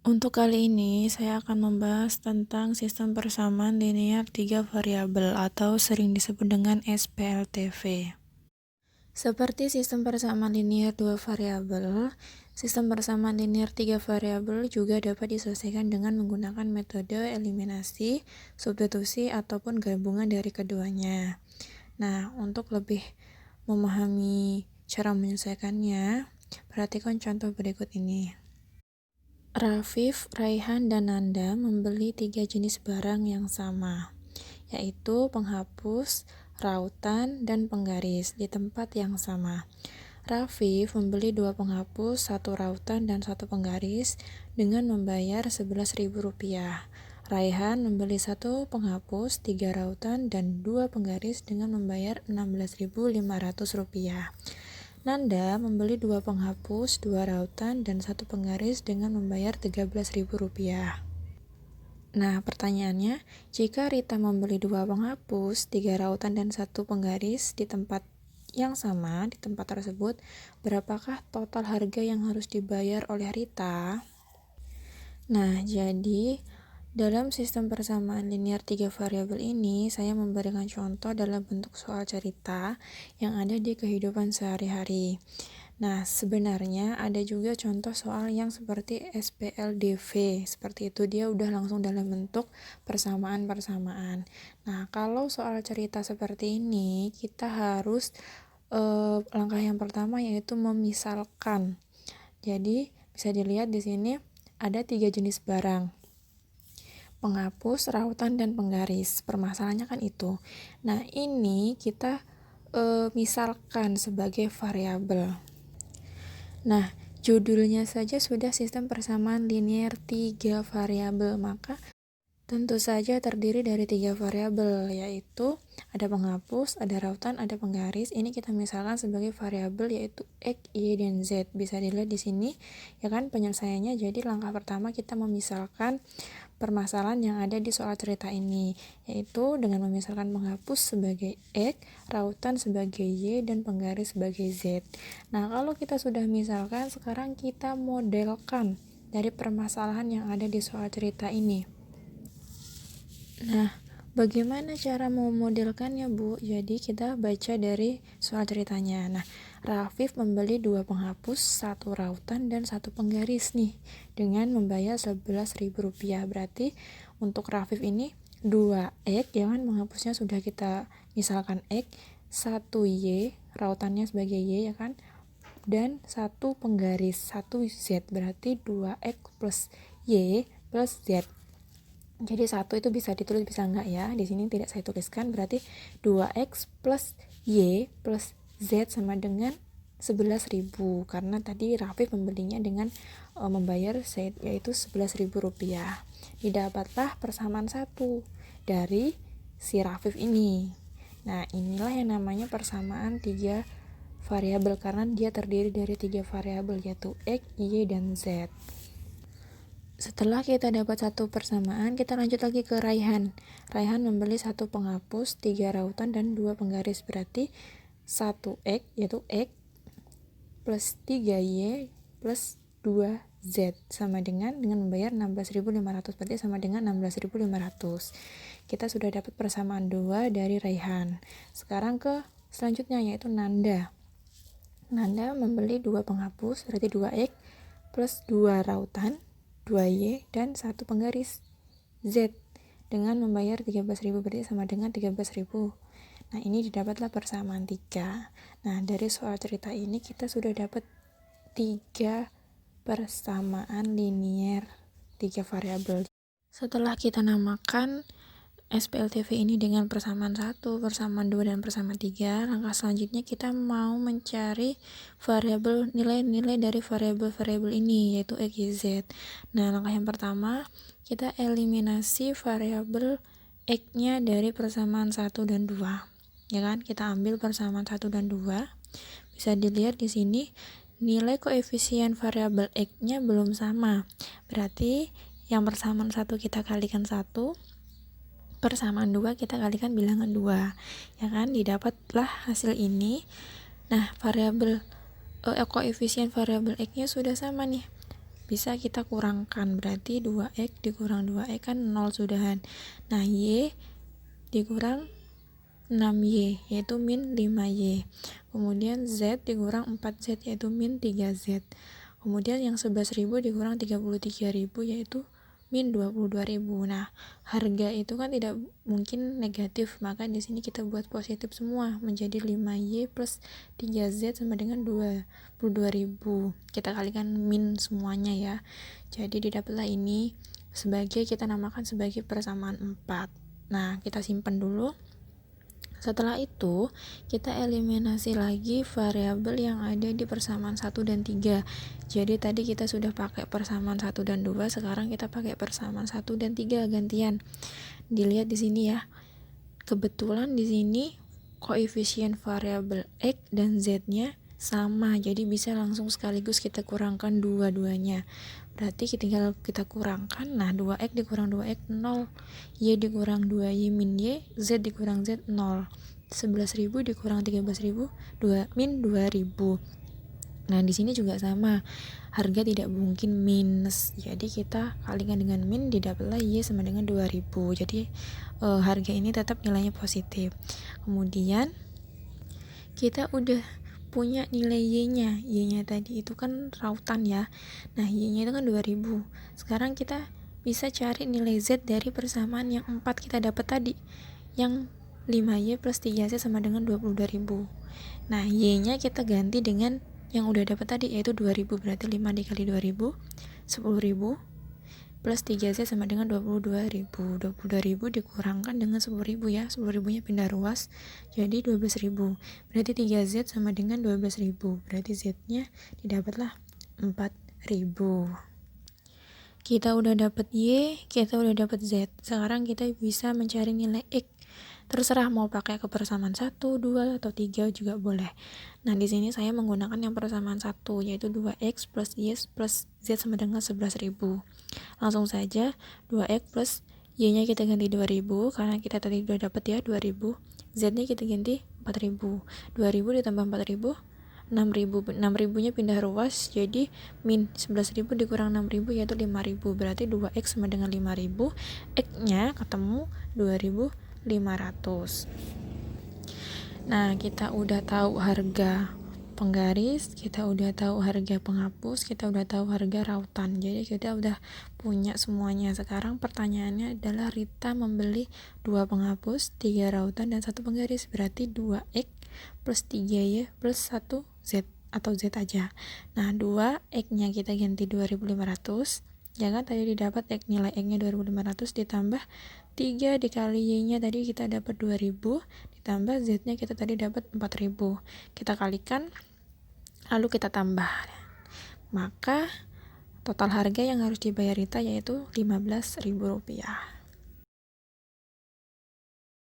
Untuk kali ini, saya akan membahas tentang sistem persamaan linear 3 variabel atau sering disebut dengan SPLTV. Seperti sistem persamaan linear 2 variabel, sistem persamaan linear 3 variabel juga dapat diselesaikan dengan menggunakan metode eliminasi, substitusi, ataupun gabungan dari keduanya. Nah, untuk lebih memahami cara menyelesaikannya, perhatikan contoh berikut ini. Rafif, Raihan, dan Nanda membeli 3 jenis barang yang sama, yaitu penghapus, rautan, dan penggaris di tempat yang sama. Rafif membeli 2 penghapus, 1 rautan, dan 1 penggaris dengan membayar Rp11.000. Raihan membeli 1 penghapus, 3 rautan, dan 2 penggaris dengan membayar Rp16.500. Nanda membeli 2 penghapus, 2 rautan, dan 1 penggaris dengan membayar Rp13.000. Nah, pertanyaannya, jika Rita membeli 2 penghapus, 3 rautan, dan 1 penggaris di tempat yang sama, di tempat tersebut, berapakah total harga yang harus dibayar oleh Rita? Nah, jadi dalam sistem persamaan linear 3 variabel ini, saya memberikan contoh dalam bentuk soal cerita yang ada di kehidupan sehari-hari. Nah, sebenarnya ada juga contoh soal yang seperti SPLDV. Seperti itu, dia udah langsung dalam bentuk persamaan-persamaan. Nah, kalau soal cerita seperti ini, kita harus langkah yang pertama yaitu memisalkan. Jadi, bisa dilihat di sini ada 3 jenis barang. Penghapus, rautan, dan penggaris. Permasalahannya kan itu. Nah, ini kita misalkan sebagai variabel. Nah, judulnya saja sudah sistem persamaan linear 3 variabel, maka tentu saja terdiri dari 3 variabel, yaitu ada penghapus, ada rautan, ada penggaris. Ini kita misalkan sebagai variabel yaitu X, Y, dan Z. Bisa dilihat di sini, ya kan, penyelesaiannya. Jadi langkah pertama kita memisalkan permasalahan yang ada di soal cerita ini, yaitu dengan memisalkan penghapus sebagai X, rautan sebagai Y, dan penggaris sebagai Z. Nah, kalau kita sudah misalkan, sekarang kita modelkan dari permasalahan yang ada di soal cerita ini. Nah, bagaimana cara memodelkannya, Bu? Jadi kita baca dari soal ceritanya. Nah, Rafif membeli 2 penghapus, 1 rautan, dan 1 penggaris nih, dengan membayar Rp11.000. Berarti untuk Rafif ini 2 X, ya kan, penghapusnya sudah kita misalkan X, 1 Y, rautannya sebagai Y, ya kan, dan 1 penggaris, 1 Z. Berarti 2X plus Y plus Z. Jadi 1 itu bisa ditulis, bisa enggak ya, di sini tidak saya tuliskan. Berarti 2X plus Y plus Z sama dengan 11.000, karena tadi Rafif membelinya dengan membayar Z, yaitu Rp11.000. Didapatlah persamaan 1 dari si Rafif ini. Nah, inilah yang namanya persamaan 3 variabel, karena dia terdiri dari 3 variabel, yaitu X, Y, dan Z. Setelah kita dapat satu persamaan, kita lanjut lagi ke Raihan. Raihan membeli 1 penghapus, 3 rautan, dan 2 penggaris. Berarti 1X, yaitu X, plus 3Y, plus 2Z, sama dengan membayar 16.500. Berarti sama dengan 16.500. Kita sudah dapat persamaan 2 dari Raihan. Sekarang ke selanjutnya, yaitu Nanda. Nanda membeli 2 penghapus, berarti 2X, plus 2 rautan, 2Y, dan 1 penggaris Z dengan membayar 13.000, berarti sama dengan 13.000. Nah, ini didapatlah persamaan 3. Nah, dari soal cerita ini kita sudah dapat 3 persamaan linear 3 variabel. Setelah kita namakan SPLTV ini dengan persamaan 1, persamaan 2, dan persamaan 3, langkah selanjutnya kita mau mencari variabel, nilai-nilai dari variabel-variabel ini, yaitu X, Y, Z. Nah, langkah yang pertama, kita eliminasi variabel X-nya dari persamaan 1 dan 2. Ya kan? Kita ambil persamaan 1 dan 2. Bisa dilihat di sini, nilai koefisien variabel X-nya belum sama. Berarti yang persamaan 1 kita kalikan 1, persamaan 2 kita kalikan bilangan 2, ya kan, didapatlah hasil ini. Nah, variabel koefisien variabel X nya sudah sama nih, bisa kita kurangkan, berarti 2x dikurang 2x kan 0 sudahan. Nah, y dikurang 6y yaitu min 5y. Kemudian z dikurang 4z yaitu min 3z. Kemudian yang 11.000 dikurang 33.000 yaitu min 22.000. Nah, harga itu kan tidak mungkin negatif, maka di sini kita buat positif semua, menjadi 5y plus 3z sama dengan 22.000. Kita kalikan min semuanya ya. Jadi didapatlah ini kita namakan sebagai persamaan 4. Nah, kita simpan dulu. Setelah itu, kita eliminasi lagi variabel yang ada di persamaan 1 dan 3. Jadi tadi kita sudah pakai persamaan 1 dan 2, sekarang kita pakai persamaan 1 dan 3 gantian. Dilihat di sini ya. Kebetulan di sini koefisien variabel x dan z-nya sama, jadi bisa langsung sekaligus kita kurangkan dua-duanya. Berarti tinggal kita kurangkan. Nah, 2x dikurang 2x 0, y dikurang 2y min y, z dikurang z 0. 11.000 dikurang 13.000 min 2.000. Nah, di sini juga sama, harga tidak mungkin minus, jadi kita kalikan dengan min, didapatlah y sama dengan 2.000. Jadi harga ini tetap nilainya positif. Kemudian kita udah punya nilai y-nya tadi itu kan rautan ya. Nah, y-nya itu kan 2.000. Sekarang kita bisa cari nilai z dari persamaan yang 4 kita dapat tadi, yang 5y plus 3z sama dengan 22.000. Nah, y-nya kita ganti dengan yang udah dapat tadi, yaitu 2.000, berarti 5 dikali 2.000 10.000 plus 3z sama dengan 22.000. 22.000 dikurangkan dengan 10.000 ya, 10.000 nya pindah ruas jadi 12.000, berarti 3z sama dengan 12.000, berarti z nya didapatlah 4.000. Kita udah dapat y, kita udah dapat z. Sekarang kita bisa mencari nilai x. Terserah mau pakai ke persamaan 1, 2, atau 3 juga boleh. Nah, di sini saya menggunakan yang persamaan 1, yaitu 2x plus y plus z sama dengan 11.000. Langsung saja 2x plus y-nya kita ganti 2.000 karena kita tadi udah dapat ya 2.000. Z-nya kita ganti 4.000. 2.000 ditambah 4.000 6.000. 6.000 nya pindah ruas jadi min 11.000 dikurang 6.000 yaitu 5.000, berarti 2x sama dengan 5.000. X nya ketemu 2.500. Nah, kita udah tahu harga penggaris, kita udah tahu harga penghapus, kita udah tahu harga rautan, jadi kita udah punya semuanya. Sekarang pertanyaannya adalah Rita membeli 2 penghapus, 3 rautan, dan 1 penggaris, berarti 2x plus 3y plus 1z atau z aja. Nah, 2x nya kita ganti 2.500, ya kan, tadi didapat nilai x nya 2.500 ditambah 3 dikali y nya tadi kita dapat 2.000 ditambah z nya kita tadi dapat 4.000. Kita kalikan lalu kita tambah, maka total harga yang harus dibayar Rita yaitu Rp15.000.